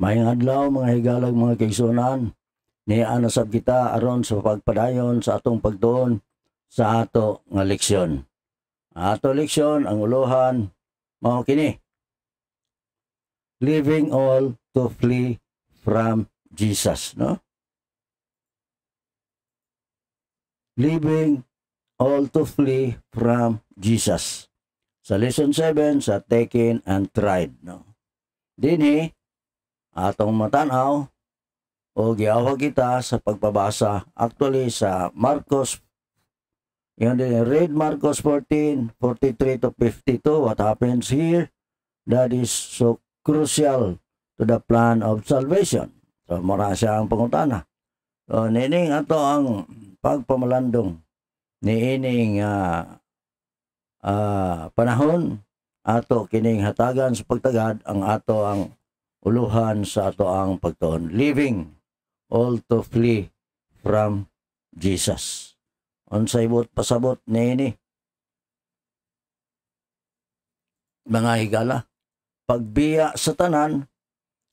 Maayong adlaw mga higalag mga kaigsunan. Niya nasab kita aron sa pagpadayon sa atong pagtuon sa ato nga leksyon. Ato leksyon ang uluhan mao kini. Leaving all to flee from Jesus, no? Leaving all to flee from Jesus. Sa lesson 7 sa taken and tried, no? Dinhi atong matanaw o giawa kita sa pagpabasa actually sa Marcos. Yung din, read Marcos 14:43 to 52. What happens here? That is so crucial to the plan of salvation. So mura siya ang pangutana. So nining ato ang pagpamalandong niining panahon ato kining hatagan sa pagtagad ang ato ang uluhan sa ato ang pagtuon. Leaving all to flee from Jesus. Unsay pasabot niini mga higala, pagbiya sa tanan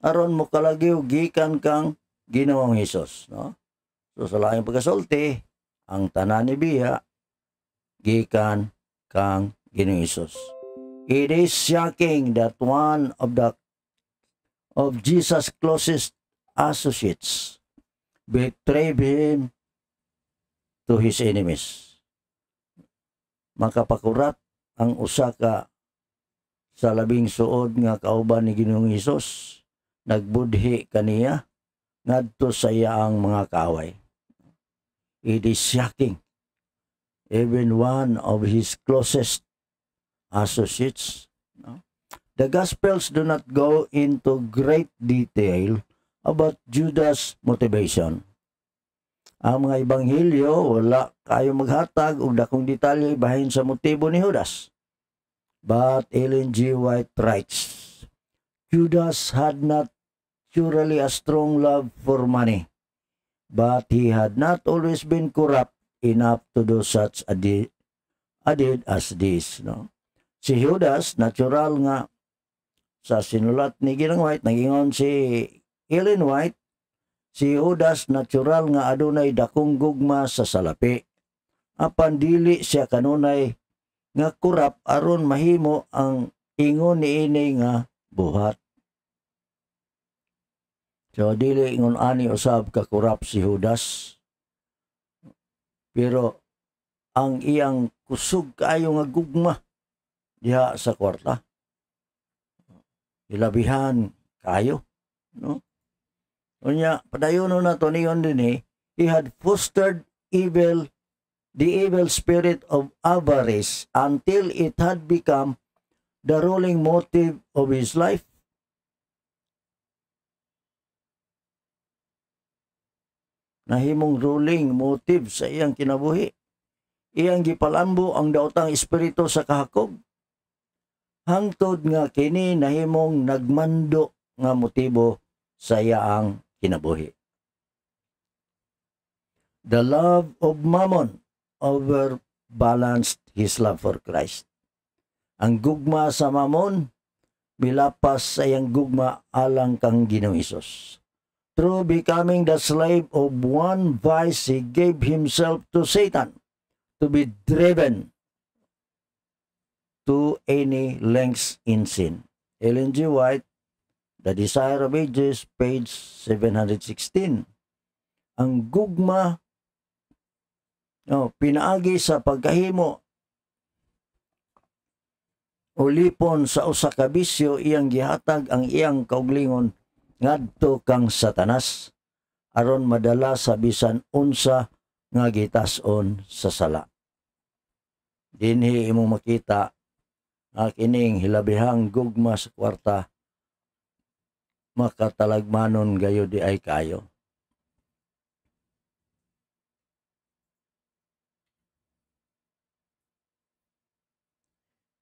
aron mo kalagyo gikan kang Ginoong Hesus, no? So sa laing pagkasulti ang tanan ni biya gikan kang Ginoong Hesus. It is shocking that one of Jesus' closest associates betrayed him to his enemies. Makapakurat ang usa ka sa labing suod nga kauban ni Ginoong Hesus, nagbudhi kaniya ngadto sa iyaang mga kaaway. It is shocking. Even one of his closest associates, no? The Gospels do not go into great detail about Judas' motivation. Ang mga Ebanghelyo wala kayo maghatag og dakong detalye bahin sa motibo ni Judas. But Ellen G. White writes, Judas had not surely a strong love for money, but he had not always been corrupt enough to do such a deed as this, no? Si Judas, natural nga, sa sinulat ni Ginang White, nagingon si Ellen White, si Judas natural nga adunay dakong gugma sa salapi. Apan dili siya kanunay nga kurap aron mahimo ang ingon niini nga buhat. So dili ingon ani usab ka kurap si Judas. Pero ang iyang kusog kaayo nga gugma diha sa kwarta, ilabihan kayo, no? Unya padayon na to niyon dinhi, he had fostered the evil spirit of avarice until it had become the ruling motive of his life. Nahimong ruling motive sa iyang kinabuhi. Iyang gipalambo ang daotang espiritu sa kahakog. Hangtod nga kini nahimong nagmando nga motibo sa iyaang kinabuhi. The love of mammon overbalanced his love for Christ. Ang gugma sa mammon milapas sa iyang gugma alang kang Ginoong Hesus. Through becoming the slave of one vice, he gave himself to Satan to be driven to any lengths in sin. Ellen G. White, The Desire of Ages, page 716. Ang gugma, pinaagi sa pagkahimo ulipon sa usa ka bisyo, iyang gihatag ang iyang kauglingon ngadto kang Satanas aron madala sa bisan unsa nga gitas-on sa sala. Dinhi imong makita kining hilabihang gugma sa kwarta makatalagmanon gayo di ay kayo.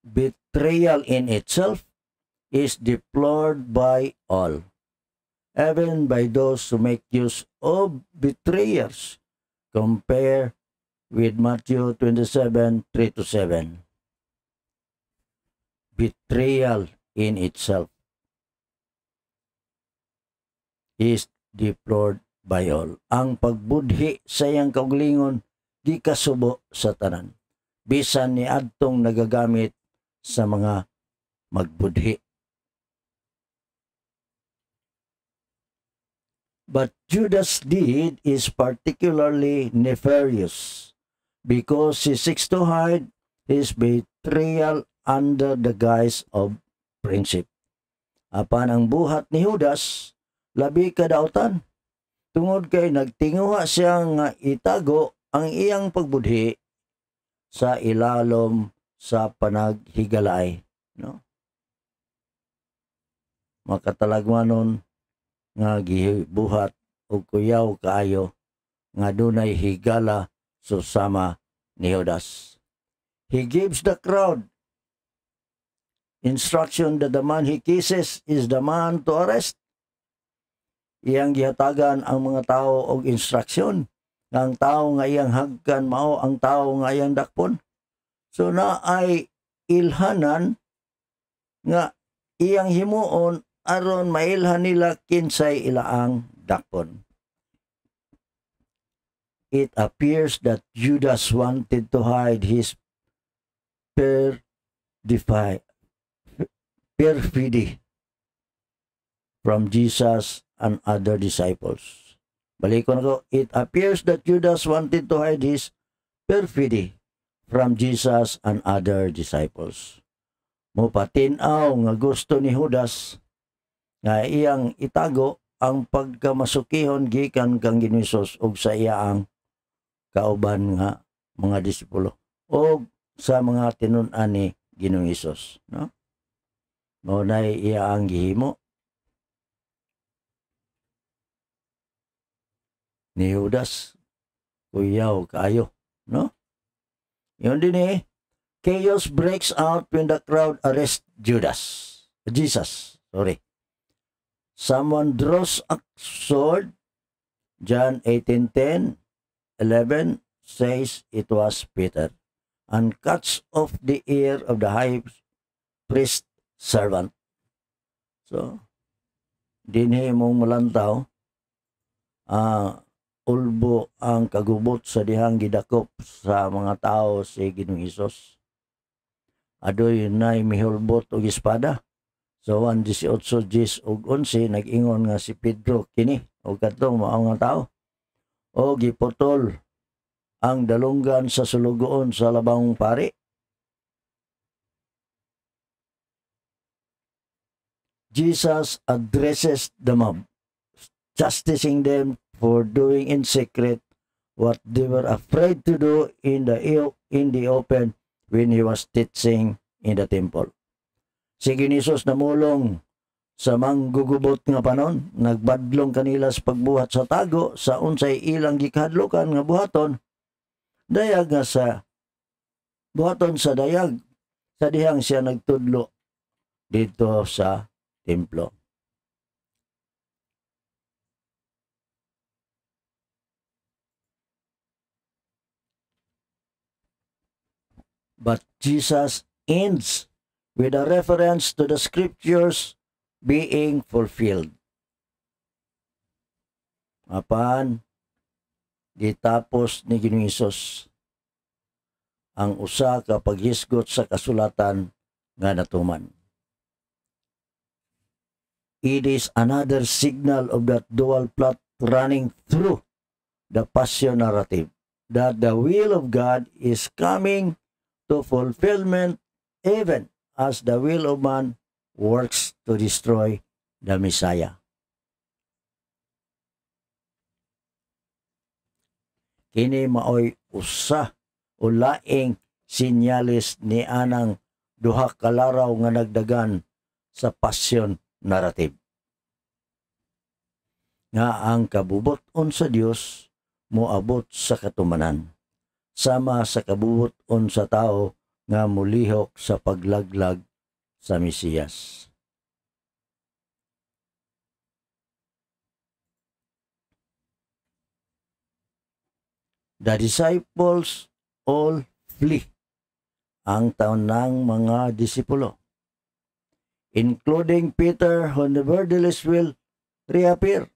Betrayal in itself is deplored by all, even by those who make use of betrayers. Compare with Matthew 27:3-7. Betrayal in itself. is deplored by all. Ang pagbudhi sa iyang kaugalingon gikasubo sa tanan. Bisan ni adtong nagagamit sa mga magbudhi. But Judas' deed is particularly nefarious because he seeks to hide his betrayal under the guise of friendship. Apan ang buhat ni Judas, labi kadautan. Tungod kay nagtinguha siya nga itago ang iyang pagbudhi sa ilalom sa panaghigalay. No? Makatalagmanon nga gibuhat o kuyaw kaayo nga dunay higala susama ni Judas. He gives the crowd instruction that the man he kisses is the man to arrest. Iyang gihatagan ang mga tao og instruction nga ang tao nga iyang hagkan mao ang tao nga iyang dakpon. So na ay ilhanan nga iyang himuon aron mailhan nila kinsay ilaang dakpon. It appears that Judas wanted to hide his perfidy from Jesus and other disciples. Balikon ko, it appears that Judas wanted to hide his perfidy from Jesus and other disciples. Mupatinaw nga gusto ni Judas nga iyang itago ang pagkamasukihon gikan kang Ginoong Hesus ug sa iyaang kauban nga mga disipulo o sa mga tinun-an ni Ginoong Hesus, no? Mao nay iyaang gihimo ni Judas, kuyaw kaayo, no? Yun din chaos breaks out when the crowd arrests Jesus. Someone draws a sword. John 18:10, 11 says it was Peter, and cuts off the ear of the high priest servant. So, dinhi mong malantaw, ulbo ang kagubot sa dihang gidakop sa mga tao si Ginoong Hesus. Adoy nay mihulbot og espada. So, 1:18 ug 11 nag-ingon nga si Pedro kini og kadtong mao nga tao. O giputol ang dalunggan sa sulugoon sa labang pari. Jesus addresses the mob, justicing them for doing in secret what they were afraid to do in the open when he was teaching in the temple. Si Ginoong namulong sa manggugubot nga panon, nagbadlong kanila sa pagbuhat sa tago sa unsay ilang gikadlokan nga buhaton, dayag nga sa buhaton sa dayag sa dihang siya nagtudlo dito sa templo. But Jesus ends with a reference to the scriptures being fulfilled. Apan, gitapos ni Ginoong Hesus ang usa ka paghisgot sa kasulatan nga natuman. It is another signal of that dual plot running through the passion narrative, that the will of God is coming to fulfillment even as the will of man works to destroy the Messiah. Kini maoy usa o laing sinyalis ni anang duha ka laraw nga nagdagan sa passion narrative. Nga ang kabubuton sa Dios moabot sa katumanan, sama sa kabubuton sa tao nga mulihok sa paglaglag sa Mesiyas. The disciples all flee. Ang taunang mga disipulo, including Peter, who nevertheless will reappear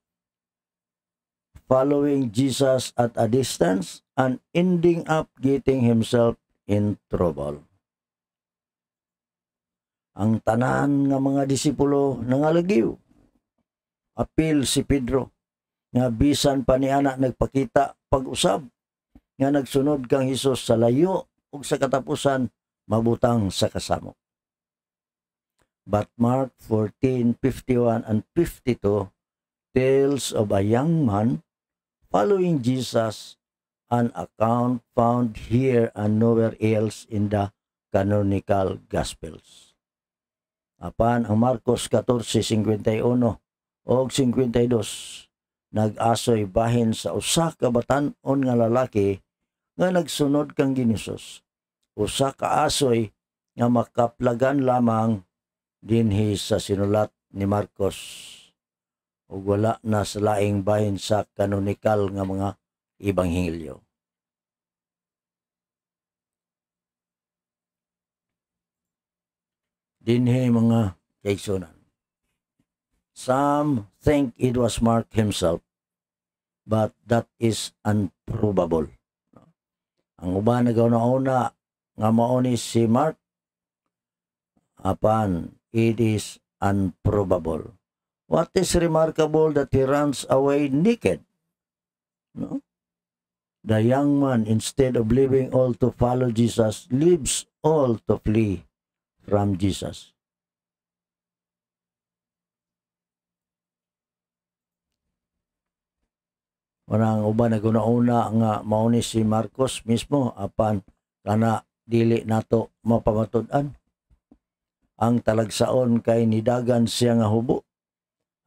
following Jesus at a distance and ending up getting himself in trouble. Ang tanan nga mga disipulo nangalagiw. Apil si Pedro nga bisan pa ni anak nagpakita pag-usab nga nagsunod kang Hesus sa layo ug sa katapusan mabutang sa kasamo. But Mark 14:51 and 52 tells of a young man following Jesus, an account found here and nowhere else in the canonical Gospels. Apan ang Marcos 14:51 o 52 nag-asoy bahin sa usa ka batan-on nga lalaki nga nagsunod kang Hesus. Usa ka asoy nga makaplagan lamang dinhi sa sinulat ni Marcos ug wala na sa laing bahin sa kanonikal nga mga ebanghelyo. Dinhi mga kaigsunan. Some think it was Mark himself, but that is unprovable. Ang uban nagauna-una nga mao ni si Mark, apan it is unprobable. What is remarkable that he runs away naked? No? The young man, instead of leaving all to follow Jesus, leaves all to flee from Jesus. Manang uban naguna-una nga mao ni si Marcos mismo apan kana dili nato mapamatud-an. Ang talagsaon kay nidagan siya nga hubo.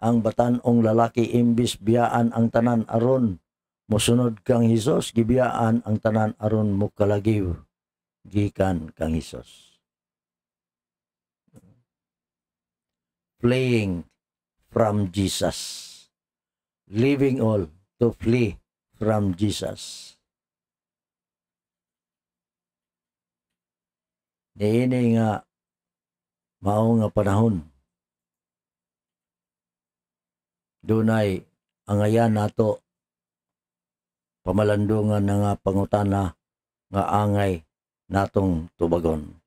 Ang batan-ong lalaki imbis biyaan ang tanan aron mosunod kang Hesus, gibiyaan ang tanan aron mokalagiw gikan kang Hesus. Fleeing from Jesus. Leaving all to flee from Jesus. Niini nga mao nga panahon. Dunay ang ayan nato pamalandungan na nga pangutana nga angay natong tubagon.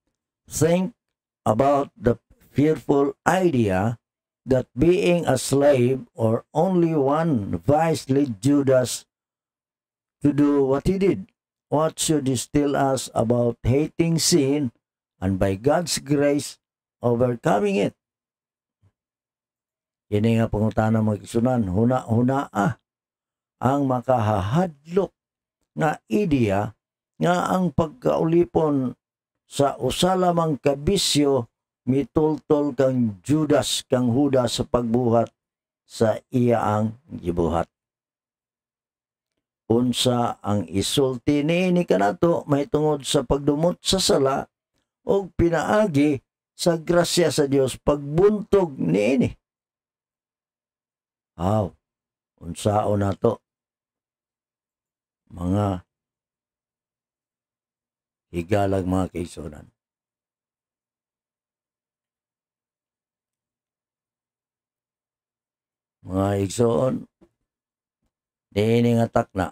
Think about the fearful idea that being a slave or only one vice led Judas to do what he did. What should this tell us about hating sin and by God's grace overcoming it? Ini nga pangutana mga kisunan, huna ang makahahadlok nga ideya nga ang pagkaulipon sa usa lamang ka bisyo mitultol kang Judas kang Judas sa pagbuhat sa iya ang gibuhat. Unsa ang isulti niini kanato mahitungod sa pagdumot sa sala o pinaagi sa grasya sa Dios pagbuntog niini. Unsaon nato mga higalag mga kaigsunan. Mga igsoon, diini nga takna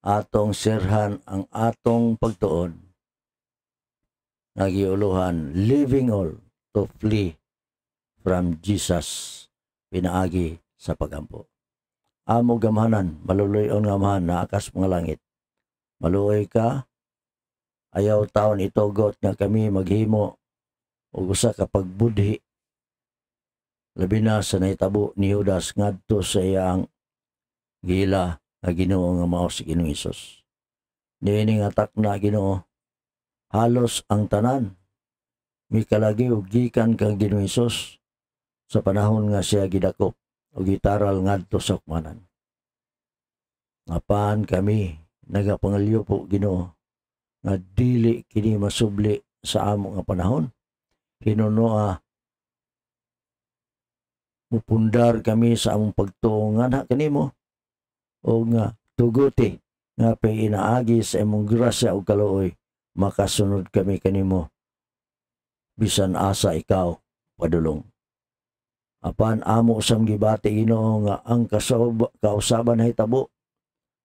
atong sirhan ang atong pagtuon nagiuluhan leaving all to flee from Jesus pinaagi sa pagampo. Amo gamhanan, maluloyon nga mahan na akas mga langit. Maluoy ka, ayaw taon itugot nga kami maghimo o usa ka pagbudhi. Labi na sa naitabo ni Judas ngadto sa iyang gila nga Ginoo nga mao si Ginoong Hesus. Niini nga takna Ginoo, halos ang tanan mikalagiw gikan kang Ginoong Hesus sa panahon nga siya gidakop o gitaral ngadto sa hukmanan. Apan kami nagapangalyo po Ginoo nga dili kini masubli sa amo nga panahon. Hinunoa mupundar kami sa among pagtuo nga kanimo o nga tuguti nga pinaagi sa imong grasya o kaluoy makasunod kami kanimo bisan asa ikaw padulong. Apan amo usam gibati Ginoo nga ang kausaban hitabo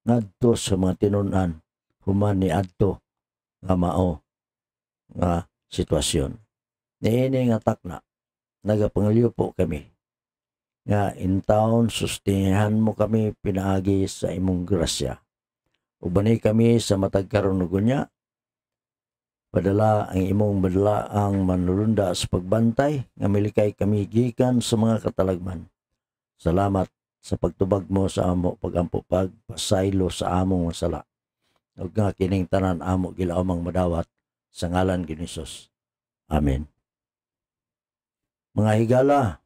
ngadto sa mga tinun-an human ni adto nga mao nga sitwasyon. Niini nga takna nagapangalyo po kami nga in town sustihan mo kami pinaagi sa imong grasya. Ubani kami sa matag karon ug unya padala ang imong badlaang manlulunda sa pagbantay nga milikay kami gikan sa mga katalagman. Salamat sa pagtubag mo sa amo pagampo pagpasaylo sa among sala. Ug nga kining tanan amo gilaumang madawat sa ngalan ni Hesus. Amen. Mga higala,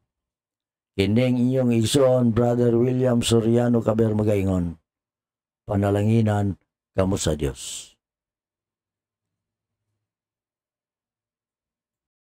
kining inyong igsoon Brother William Soriano Kaber magaingon. Panalanginan kamo sa Dios.